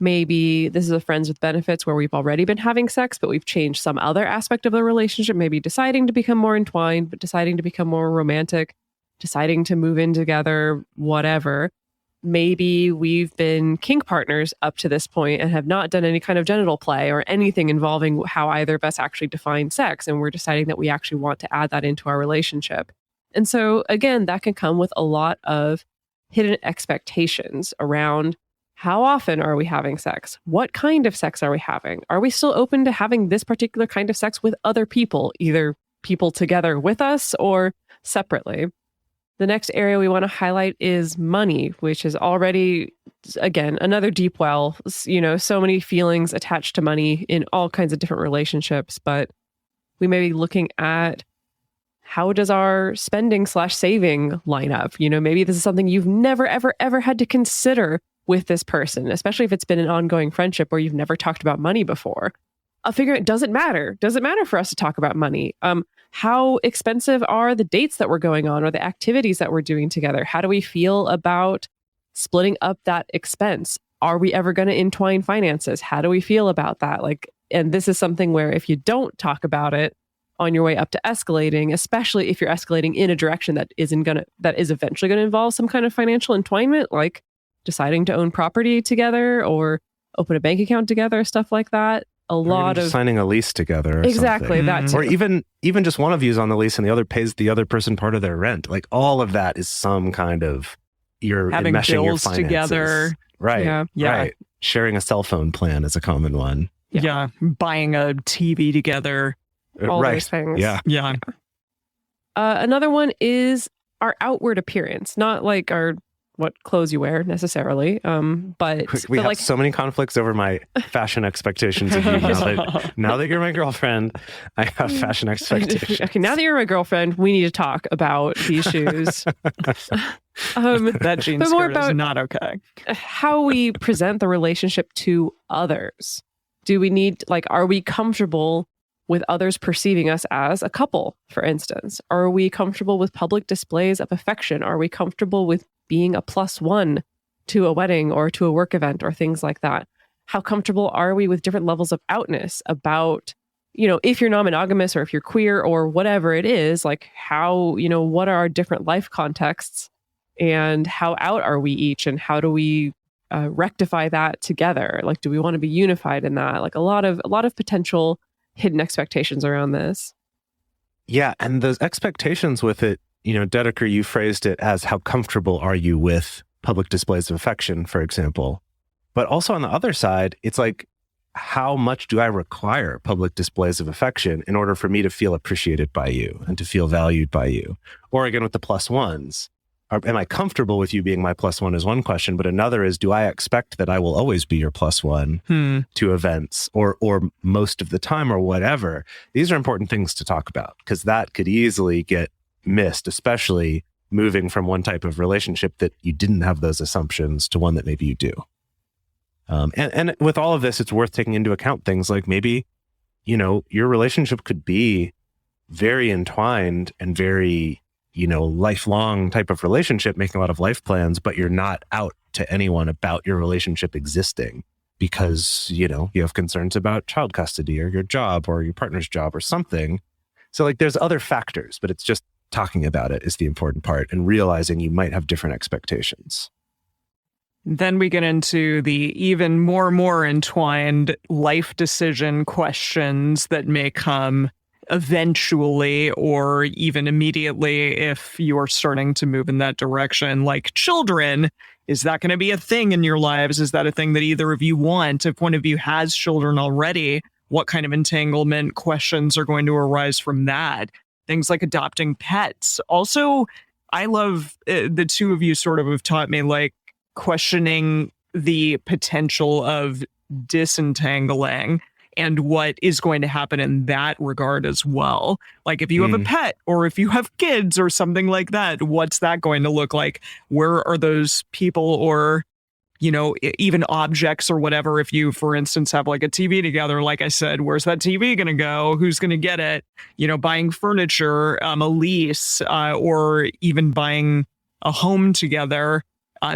Maybe this is a friends with benefits where we've already been having sex, but we've changed some other aspect of the relationship, maybe deciding to become more entwined, but deciding to become more romantic, deciding to move in together, whatever. Maybe we've been kink partners up to this point and have not done any kind of genital play or anything involving how either of us actually define sex. And we're deciding that we actually want to add that into our relationship. And so again, that can come with a lot of hidden expectations around how often are we having sex? What kind of sex are we having? Are we still open to having this particular kind of sex with other people, either people together with us or separately? The next area we want to highlight is money, which is already, again, another deep well. So many feelings attached to money in all kinds of different relationships, but we may be looking at how does our spending/saving line up? Maybe this is something you've never, ever, ever had to consider with this person, especially if it's been an ongoing friendship where you've never talked about money before. I'll figure it doesn't matter. Does it matter for us to talk about money? How expensive are the dates that we're going on or the activities that we're doing together? How do we feel about splitting up that expense? Are we ever going to entwine finances? How do we feel about that? And this is something where if you don't talk about it on your way up to escalating, especially if you're escalating in a direction that is eventually going to involve some kind of financial entwinement, like deciding to own property together or open a bank account together, stuff like that. A lot of signing a lease together. Exactly. That too. Or even just one of you is on the lease and the other pays the other person part of their rent. Like all of that is some kind of you're having enmeshing your bills finances together. Right. Yeah. Right. Sharing a cell phone plan is a common one. Yeah. Buying a TV together. All those things. Yeah. Another one is our outward appearance, not like what clothes you wear necessarily. But we have so many conflicts over my fashion expectations of you now that you're my girlfriend. I have fashion expectations. Okay, now that you're my girlfriend, we need to talk about these shoes. That jean skirt is not okay. How we present the relationship to others. Do we need, are we comfortable with others perceiving us as a couple, for instance? Are we comfortable with public displays of affection? Are we comfortable with being a +1 to a wedding or to a work event or things like that? How comfortable are we with different levels of outness about, if you're non-monogamous or if you're queer or whatever it is, how, what are our different life contexts and how out are we each and how do we rectify that together? Do we want to be unified in that? A lot of potential hidden expectations around this. Yeah. And those expectations with it, Dedeker, you phrased it as how comfortable are you with public displays of affection, for example. But also on the other side, it's how much do I require public displays of affection in order for me to feel appreciated by you and to feel valued by you? Or again, with the +1s, am I comfortable with you being my +1 is one question, but another is, do I expect that I will always be your +1 to events or most of the time or whatever? These are important things to talk about because that could easily get missed, especially moving from one type of relationship that you didn't have those assumptions to one that maybe you do. And with all of this, it's worth taking into account things like maybe, your relationship could be very entwined and very, lifelong type of relationship, making a lot of life plans, but you're not out to anyone about your relationship existing because, you have concerns about child custody or your job or your partner's job or something. So like there's other factors, but it's just talking about it is the important part and realizing you might have different expectations. Then we get into the even more entwined life decision questions that may come eventually or even immediately if you're starting to move in that direction. Like children, is that going to be a thing in your lives? Is that a thing that either of you want? If one of you has children already, what kind of entanglement questions are going to arise from that? Things like adopting pets. Also, I love the two of you sort of have taught me like questioning the potential of disentangling and what is going to happen in that regard as well. Like if you have a pet or if you have kids or something like that, what's that going to look like? Where are those people or, you know, even objects or whatever? If you, for instance, have like a TV together, like I said, where's that TV going to go? Who's going to get it? You know, buying furniture, a lease, or even buying a home together.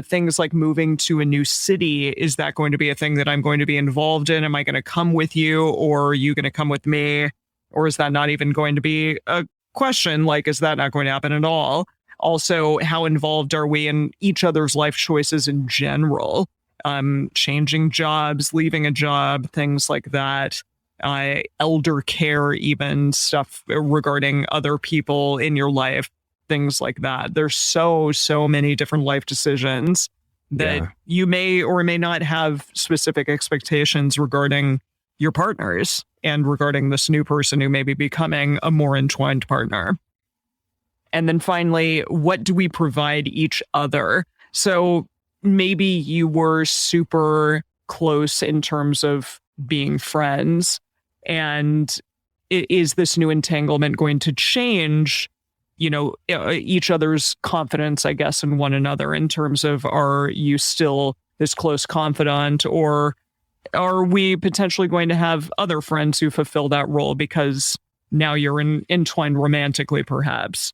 Things like moving to a new city, is that going to be a thing that I'm going to be involved in? Am I going to come with you or are you going to come with me? Or is that not even going to be a question? Like, is that not going to happen at all? Also, how involved are we in each other's life choices in general? Changing jobs, leaving a job, things like that. Elder care, even stuff regarding other people in your life. Things like that. There's so many different life decisions that you may or may not have specific expectations regarding your partners and regarding this new person who may be becoming a more entwined partner. And then finally, what do we provide each other? So maybe you were super close in terms of being friends, and is this new entanglement going to change, you know, each other's confidence, I guess, in one another in terms of, are you still this close confidant, or are we potentially going to have other friends who fulfill that role because now you're entwined romantically, perhaps?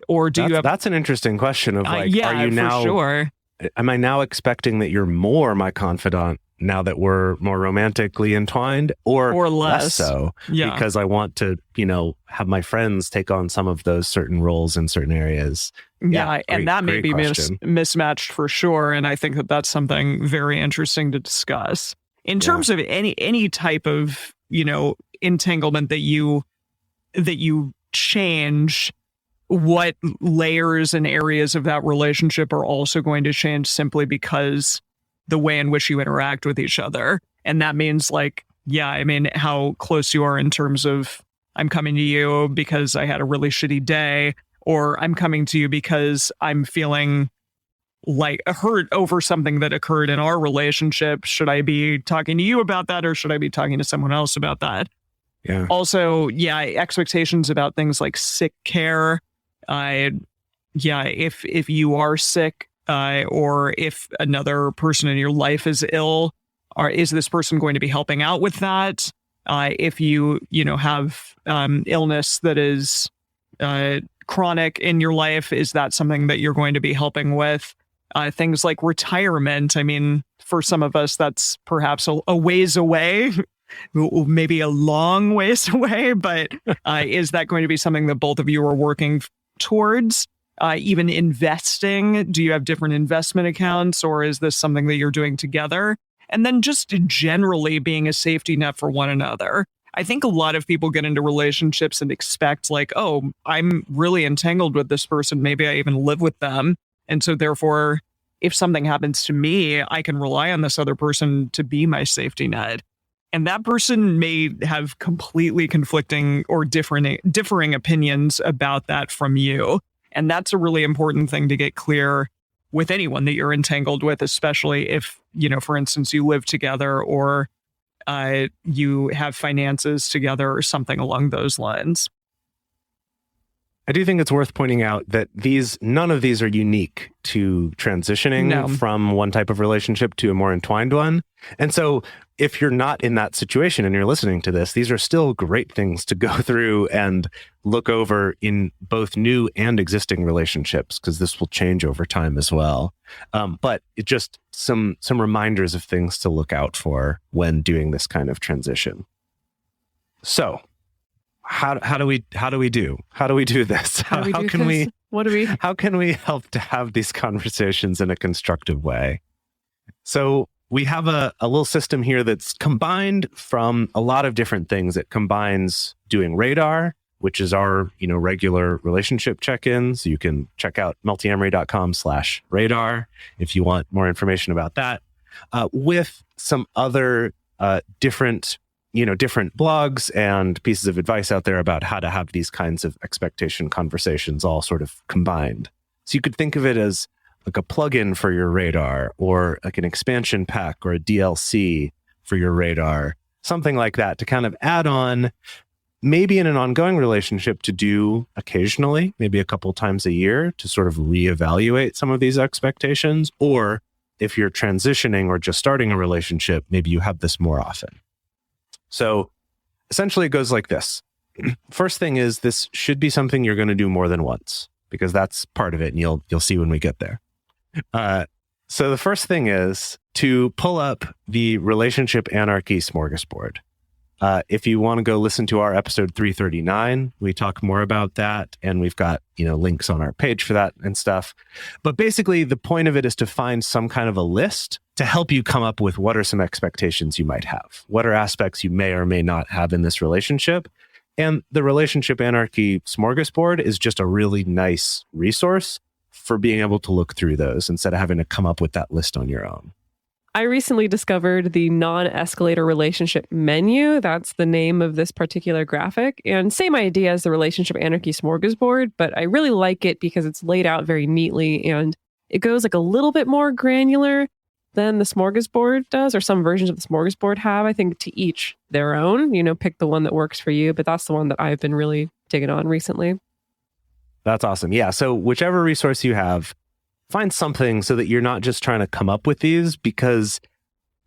Or do you have... That's an interesting question of like, are you now... Sure. Am I now expecting that you're more my confidant now that we're more romantically entwined, or less so? Yeah. Because I want to, you know, have my friends take on some of those certain roles in certain areas. And that may be mismatched for sure. And I think that that's something very interesting to discuss. In terms of any type of, you know, entanglement that you change, what layers and areas of that relationship are also going to change simply because the way in which you interact with each other. And that means like, I mean, how close you are in terms of, I'm coming to you because I had a really shitty day, or I'm coming to you because I'm feeling like hurt over something that occurred in our relationship. Should I be talking to you about that, or should I be talking to someone else about that? Yeah. Also, expectations about things like sick care. If you are sick, or if another person in your life is ill, or is this person going to be helping out with that? If you have illness that is chronic in your life, is that something that you're going to be helping with? Things like retirement. I mean, for some of us, that's perhaps a ways away, maybe a long ways away, but is that going to be something that both of you are working towards? Even investing, do you have different investment accounts, or is this something that you're doing together? And then just generally being a safety net for one another. I think a lot of people get into relationships and expect like, oh, I'm really entangled with this person. Maybe I even live with them. And so therefore, if something happens to me, I can rely on this other person to be my safety net. And that person may have completely conflicting or differing opinions about that from you. And that's a really important thing to get clear with anyone that you're entangled with, especially if, you know, for instance, you live together or you have finances together or something along those lines. I do think it's worth pointing out that none of these are unique to transitioning from one type of relationship to a more entwined one. And so if you're not in that situation and you're listening to this, these are still great things to go through and look over in both new and existing relationships, because this will change over time as well. But it just some reminders of things to look out for when doing this kind of transition. So how do we do this? How can we help to have these conversations in a constructive way? So we have a little system here that's combined from a lot of different things. It combines doing radar, which is our, regular relationship check-ins. You can check out multiamory.com/radar if you want more information about that, with some other different blogs and pieces of advice out there about how to have these kinds of expectation conversations all sort of combined. So you could think of it as like a plugin for your radar, or like an expansion pack or a DLC for your radar, something like that, to kind of add on, maybe in an ongoing relationship, to do occasionally, maybe a couple times a year, to sort of reevaluate some of these expectations. Or if you're transitioning or just starting a relationship, maybe you have this more often. So essentially it goes like this. First thing is, this should be something you're going to do more than once, because that's part of it, and you'll see when we get there. So the first thing is to pull up the Relationship Anarchy Smorgasbord. If you want to go listen to our episode 339, we talk more about that, and we've got, links on our page for that and stuff. But basically, the point of it is to find some kind of a list to help you come up with what are some expectations you might have. What are aspects you may or may not have in this relationship? And the Relationship Anarchy Smorgasbord is just a really nice resource for being able to look through those instead of having to come up with that list on your own. I recently discovered the non-escalator relationship menu. That's the name of this particular graphic. And same idea as the Relationship Anarchy Smorgasbord, but I really like it because it's laid out very neatly, and it goes like a little bit more granular than the Smorgasbord does, or some versions of the Smorgasbord have. I think to each their own, pick the one that works for you, but that's the one that I've been really digging on recently. That's awesome. Yeah. So whichever resource you have, find something so that you're not just trying to come up with these, because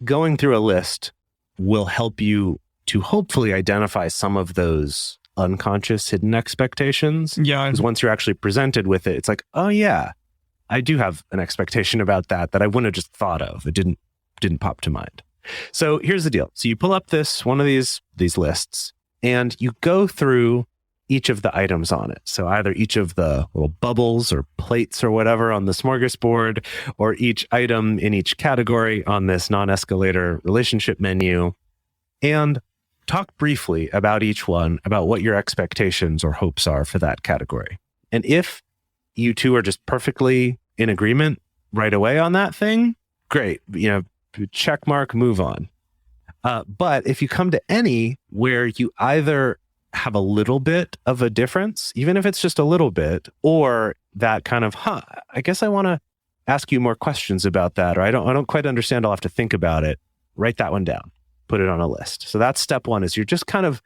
going through a list will help you to hopefully identify some of those unconscious hidden expectations. Yeah. Because once you're actually presented with it, it's like, oh yeah, I do have an expectation about that I wouldn't have just thought of. It didn't pop to mind. So here's the deal. So you pull up one of these lists, and you go through each of the items on it. So either each of the little bubbles or plates or whatever on the smorgasbord, or each item in each category on this non-escalator relationship menu, and talk briefly about each one, about what your expectations or hopes are for that category. And if you two are just perfectly in agreement right away on that thing, great, check mark, move on. But if you come to any where you either have a little bit of a difference, even if it's just a little bit, or that kind of, I guess I want to ask you more questions about that, or I don't quite understand, I'll have to think about it, write that one down, put it on a list. So that's step one, is you're just kind of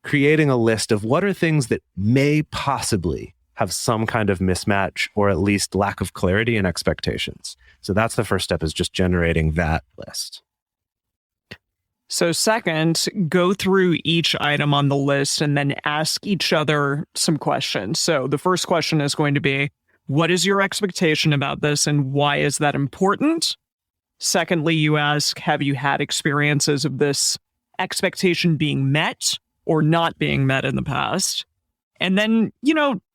creating a list of what are things that may possibly have some kind of mismatch, or at least lack of clarity in expectations. So that's the first step, is just generating that list. So second, go through each item on the list and then ask each other some questions. So the first question is going to be, what is your expectation about this and why is that important? Secondly, you ask, have you had experiences of this expectation being met or not being met in the past? And then,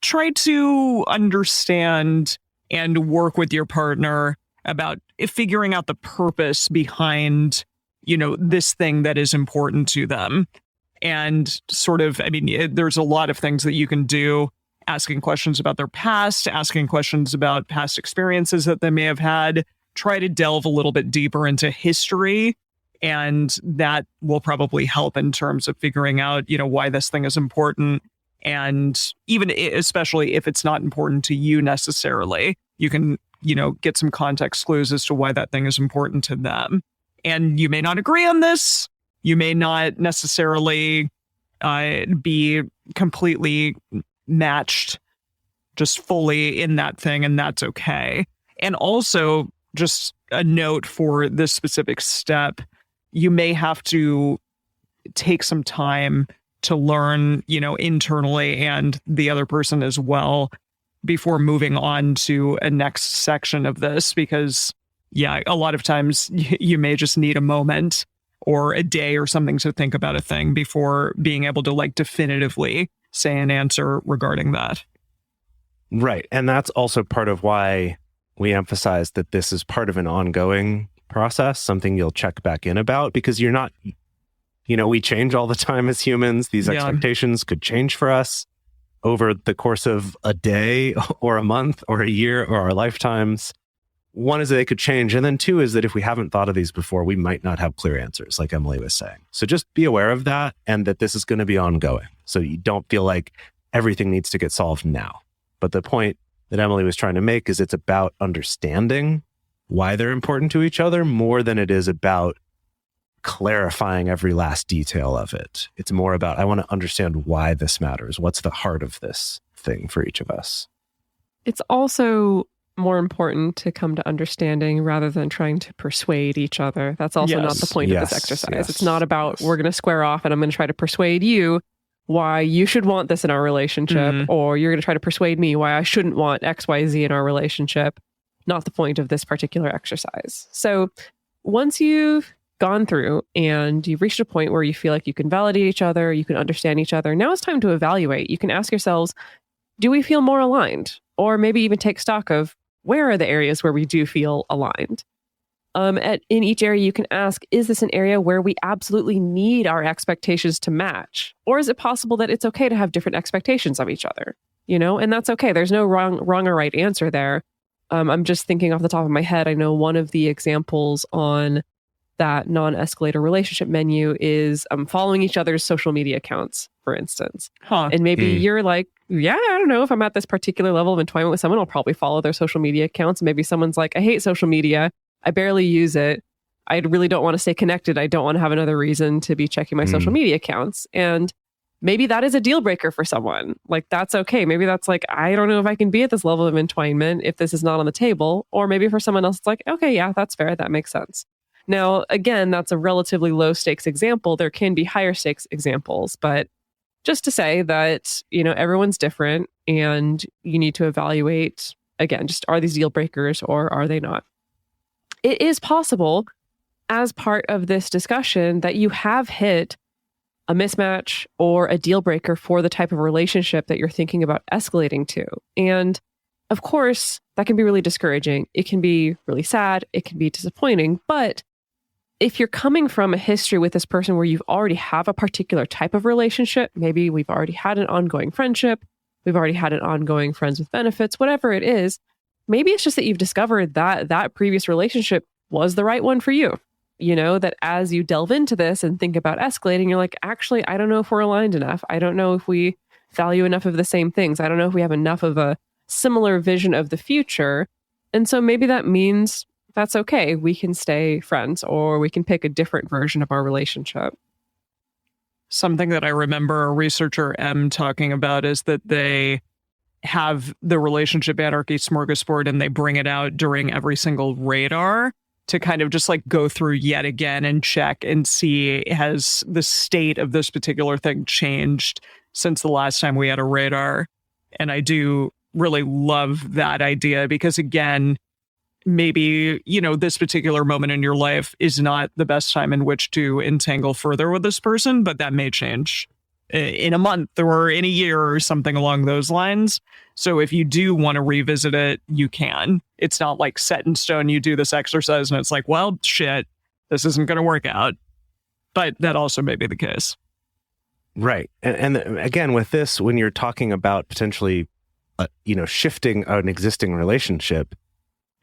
try to understand and work with your partner about figuring out the purpose behind this thing that is important to them. And sort of, there's a lot of things that you can do, asking questions about their past, asking questions about past experiences that they may have had, try to delve a little bit deeper into history. And that will probably help in terms of figuring out, why this thing is important. And even especially if it's not important to you necessarily, you can, get some context clues as to why that thing is important to them. And you may not agree on this. You may not necessarily be completely matched just fully in that thing, and that's okay. And also, just a note for this specific step, you may have to take some time to learn, internally and the other person as well before moving on to a next section of this, because a lot of times you may just need a moment or a day or something to think about a thing before being able to like definitively say an answer regarding that. Right. And that's also part of why we emphasize that this is part of an ongoing process, something you'll check back in about, because you're not, we change all the time as humans. These expectations could change for us over the course of a day or a month or a year or our lifetimes. One is that they could change. And then two is that if we haven't thought of these before, we might not have clear answers, like Emily was saying. So just be aware of that and that this is going to be ongoing. So you don't feel like everything needs to get solved now. But the point that Emily was trying to make is it's about understanding why they're important to each other more than it is about clarifying every last detail of it. It's more about, I want to understand why this matters. What's the heart of this thing for each of us? It's also more important to come to understanding rather than trying to persuade each other. That's also not the point of this exercise. It's not about we're going to square off and I'm going to try to persuade you why you should want this in our relationship, or you're going to try to persuade me why I shouldn't want XYZ in our relationship. Not the point of this particular exercise. So once you've gone through and you've reached a point where you feel like you can validate each other, you can understand each other, now it's time to evaluate. You can ask yourselves, do we feel more aligned? Or maybe even take stock of where are the areas where we do feel aligned? In each area, you can ask, is this an area where we absolutely need our expectations to match? Or is it possible that it's okay to have different expectations of each other? And that's okay. There's no wrong or right answer there. I'm just thinking off the top of my head. I know one of the examples on that non-escalator relationship menu is following each other's social media accounts, for instance. And maybe you're like, yeah, I don't know, if I'm at this particular level of entanglement with someone, I'll probably follow their social media accounts. Maybe someone's like, I hate social media. I barely use it. I really don't want to stay connected. I don't want to have another reason to be checking my social media accounts. And maybe that is a deal breaker for someone. Like, that's okay. Maybe that's like, I don't know if I can be at this level of entanglement if this is not on the table. Or maybe for someone else, it's like, okay, yeah, that's fair. That makes sense. Now, again, that's a relatively low stakes example. There can be higher stakes examples, but just to say that, everyone's different and you need to evaluate, again, just are these deal breakers or are they not? It is possible as part of this discussion that you have hit a mismatch or a deal breaker for the type of relationship that you're thinking about escalating to. And of course, that can be really discouraging. It can be really sad. It can be disappointing. But if you're coming from a history with this person where you've already have a particular type of relationship, maybe we've already had an ongoing friendship, we've already had an ongoing friends with benefits, whatever it is, maybe it's just that you've discovered that that previous relationship was the right one for you. That as you delve into this and think about escalating, you're like, actually, I don't know if we're aligned enough. I don't know if we value enough of the same things. I don't know if we have enough of a similar vision of the future. And so maybe that means that's okay. We can stay friends or we can pick a different version of our relationship. Something that I remember a researcher, M, talking about is that they have the relationship anarchy smorgasbord and they bring it out during every single radar to kind of just like go through yet again and check and see, has the state of this particular thing changed since the last time we had a radar? And I do really love that idea because, again, maybe, this particular moment in your life is not the best time in which to entangle further with this person, but that may change in a month or in a year or something along those lines. So if you do want to revisit it, you can. It's not like set in stone. You do this exercise and it's like, well, shit, this isn't going to work out. But that also may be the case. Right. And again, with this, when you're talking about potentially, shifting an existing relationship,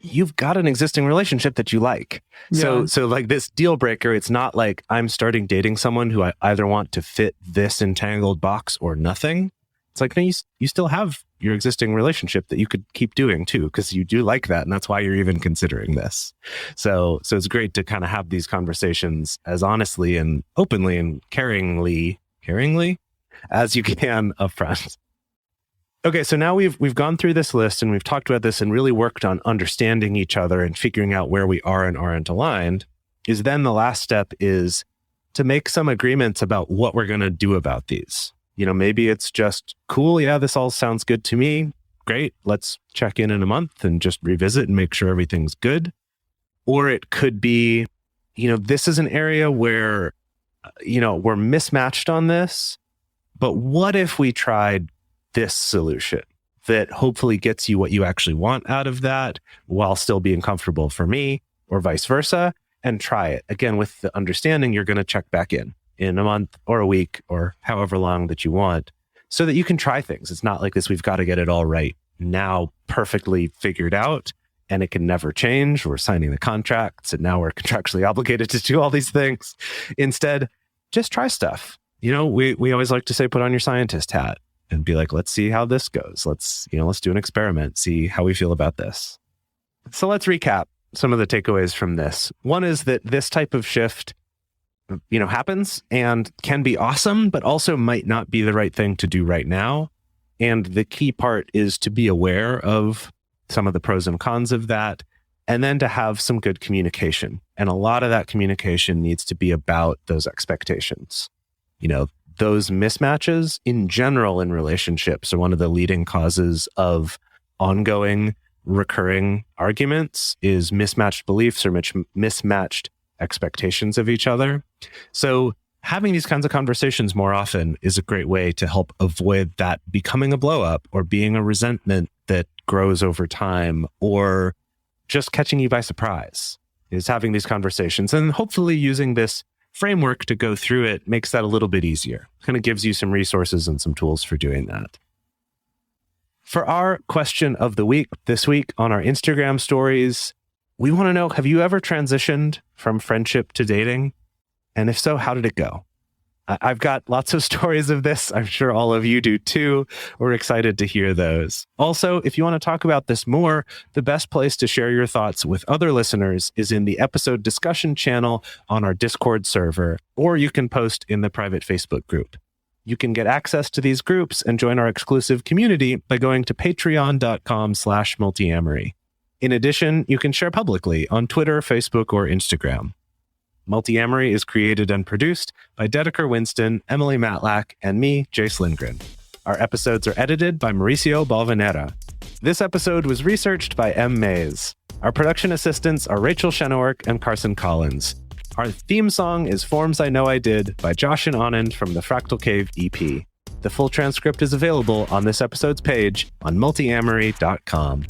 you've got an existing relationship that you like. Yeah. So like this deal breaker, it's not like I'm starting dating someone who I either want to fit this entangled box or nothing. It's like, no, you still have your existing relationship that you could keep doing too, because you do like that. And that's why you're even considering this. So it's great to kind of have these conversations as honestly and openly and caringly as you can upfront. Okay, so now we've gone through this list and we've talked about this and really worked on understanding each other and figuring out where we are and aren't aligned. Is then the last step is to make some agreements about what we're going to do about these. Maybe it's just, cool, yeah, this all sounds good to me. Great, let's check in a month and just revisit and make sure everything's good. Or it could be, this is an area where, we're mismatched on this, but what if we tried this solution that hopefully gets you what you actually want out of that while still being comfortable for me, or vice versa, and try it. Again, with the understanding you're going to check back in a month or a week or however long that you want, so that you can try things. It's not like this, we've got to get it all right now, perfectly figured out, and it can never change. We're signing the contracts and now we're contractually obligated to do all these things. Instead, just try stuff. We always like to say, put on your scientist hat and be like, let's see how this goes. Let's do an experiment, see how we feel about this. So let's recap some of the takeaways from this. One is that this type of shift, happens and can be awesome, but also might not be the right thing to do right now. And the key part is to be aware of some of the pros and cons of that, and then to have some good communication. And a lot of that communication needs to be about those expectations. Those mismatches in general in relationships are one of the leading causes of ongoing, recurring arguments, is mismatched beliefs or mismatched expectations of each other. So having these kinds of conversations more often is a great way to help avoid that becoming a blow up or being a resentment that grows over time, or just catching you by surprise. Is having these conversations and hopefully using this framework to go through it makes that a little bit easier. Kind of gives you some resources and some tools for doing that. For our question of the week this week on our Instagram stories, we want to know, have you ever transitioned from friendship to dating? And if so, how did it go? I've got lots of stories of this. I'm sure all of you do too. We're excited to hear those. Also, if you want to talk about this more, the best place to share your thoughts with other listeners is in the episode discussion channel on our Discord server, or you can post in the private Facebook group. You can get access to these groups and join our exclusive community by going to patreon.com/multiamory. In addition, you can share publicly on Twitter, Facebook, or Instagram. Multiamory is created and produced by Dedeker, Winston, Emily Matlack, and me, Jase Lindgren. Our episodes are edited by Mauricio Balvanera. This episode was researched by M. Mays. Our production assistants are Rachel Shenowork and Carson Collins. Our theme song is Forms I Know I Did by Josh and Anand from the Fractal Cave EP. The full transcript is available on this episode's page on multiamory.com.